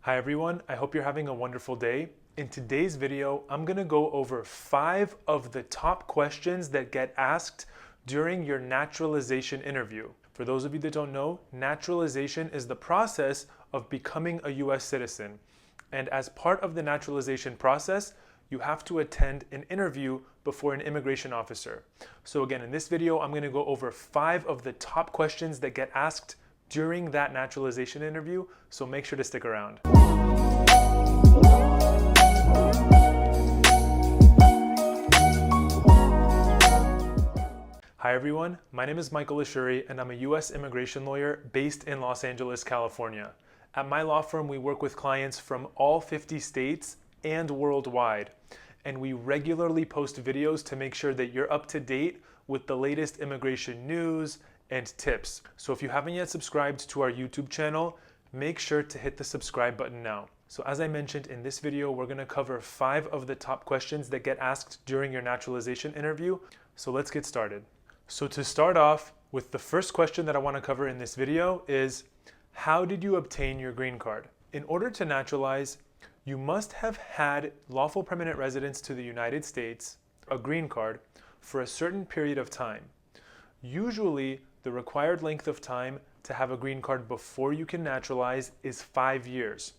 Hi everyone, I hope you're having a wonderful day. In today's video, I'm gonna go over 5 of the top questions that get asked during your naturalization interview. For those of you that don't know, naturalization is the process of becoming a US citizen. And as part of the naturalization process, you have to attend an interview before an immigration officer. So again, in this video, I'm gonna go over 5 of the top questions that get asked during that naturalization interview, so make sure to stick around. Hi everyone, my name is Michael Ashuri and I'm a US immigration lawyer based in Los Angeles, California. At my law firm, we work with clients from all 50 states and worldwide, and we regularly post videos to make sure that you're up to date with the latest immigration news and tips. So if you haven't yet subscribed to our YouTube channel, make sure to hit the subscribe button now. So as I mentioned in this video, we're gonna cover 5 of the top questions that get asked during your naturalization interview. So let's get started. So to start off with, the first question that I wanna cover in this video is, how did you obtain your green card? In order to naturalize, you must have had lawful permanent residence to the United States, a green card, for a certain period of time. Usually, the required length of time to have a green card before you can naturalize is 5 years.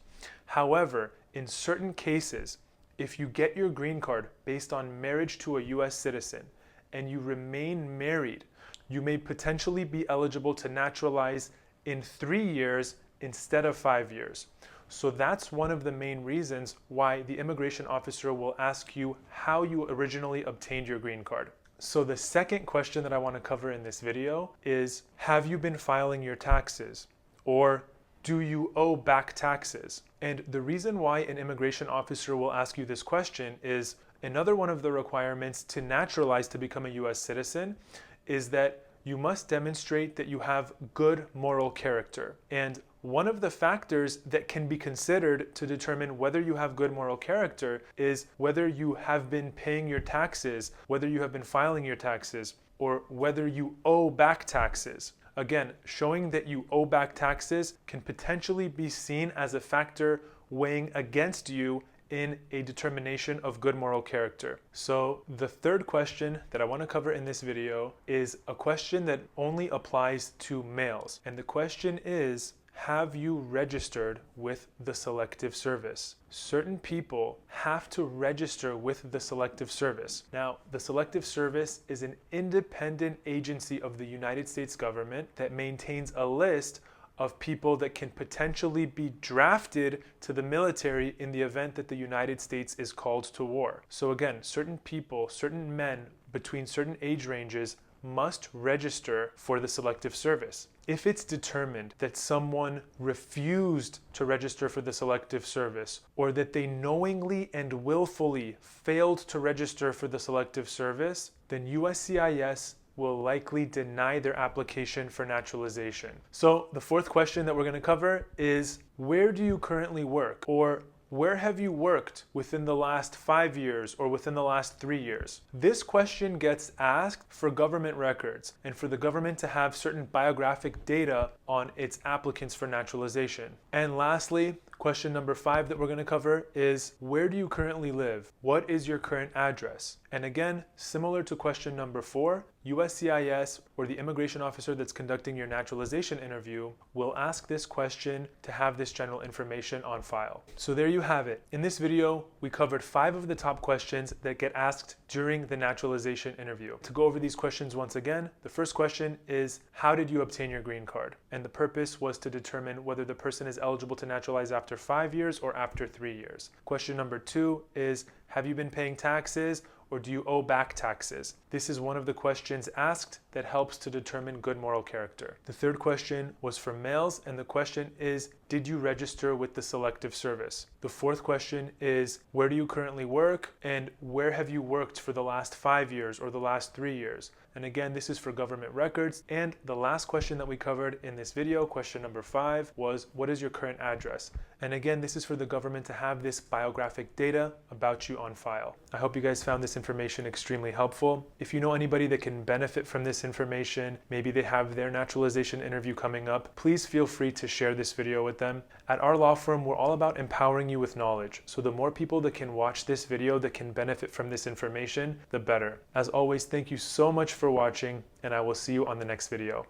However, in certain cases, if you get your green card based on marriage to a US citizen and you remain married, you may potentially be eligible to naturalize in 3 years instead of 5 years. So that's one of the main reasons why the immigration officer will ask you how you originally obtained your green card. So the second question that I want to cover in this video is, have you been filing your taxes? Or do you owe back taxes? And the reason why an immigration officer will ask you this question is, another one of the requirements to naturalize to become a US citizen is that you must demonstrate that you have good moral character. And one of the factors that can be considered to determine whether you have good moral character is whether you have been paying your taxes, whether you have been filing your taxes, or whether you owe back taxes. Again, showing that you owe back taxes can potentially be seen as a factor weighing against you in a determination of good moral character. So the third question that I want to cover in this video is a question that only applies to males. And the question is, have you registered with the Selective Service? Certain people have to register with the Selective Service. Now, the Selective Service is an independent agency of the United States government that maintains a list of people that can potentially be drafted to the military in the event that the United States is called to war. So again, certain people, certain men between certain age ranges must register for the Selective Service. If it's determined that someone refused to register for the Selective Service, or that they knowingly and willfully failed to register for the Selective Service, then USCIS will likely deny their application for naturalization. So the fourth question that we're going to cover is, where do you currently work? Or where have you worked within the last 5 years or within the last 3 years? This question gets asked for government records and for the government to have certain biographic data on its applicants for naturalization. And lastly, question number 5 that we're going to cover is, where do you currently live? What is your current address? And again, similar to question number 4, USCIS, or the immigration officer that's conducting your naturalization interview, will ask this question to have this general information on file. So there you have it. In this video, we covered 5 of the top questions that get asked during the naturalization interview. To go over these questions once again, the first question is, how did you obtain your green card? And the purpose was to determine whether the person is eligible to naturalize after 5 years or after 3 years. Question number 2 is, have you been paying taxes, or do you owe back taxes? This is one of the questions asked that helps to determine good moral character. The third question was for males, and the question is, did you register with the Selective Service? The fourth question is, where do you currently work, and where have you worked for the last 5 years or the last 3 years? And again, this is for government records. And the last question that we covered in this video, question number 5, was, what is your current address? And again, this is for the government to have this biographic data about you on file. I hope you guys found this information extremely helpful. If you know anybody that can benefit from this information, maybe they have their naturalization interview coming up, please feel free to share this video with them. At our law firm, we're all about empowering you with knowledge. So the more people that can watch this video that can benefit from this information, the better. As always, thank you so much for watching, and I will see you on the next video.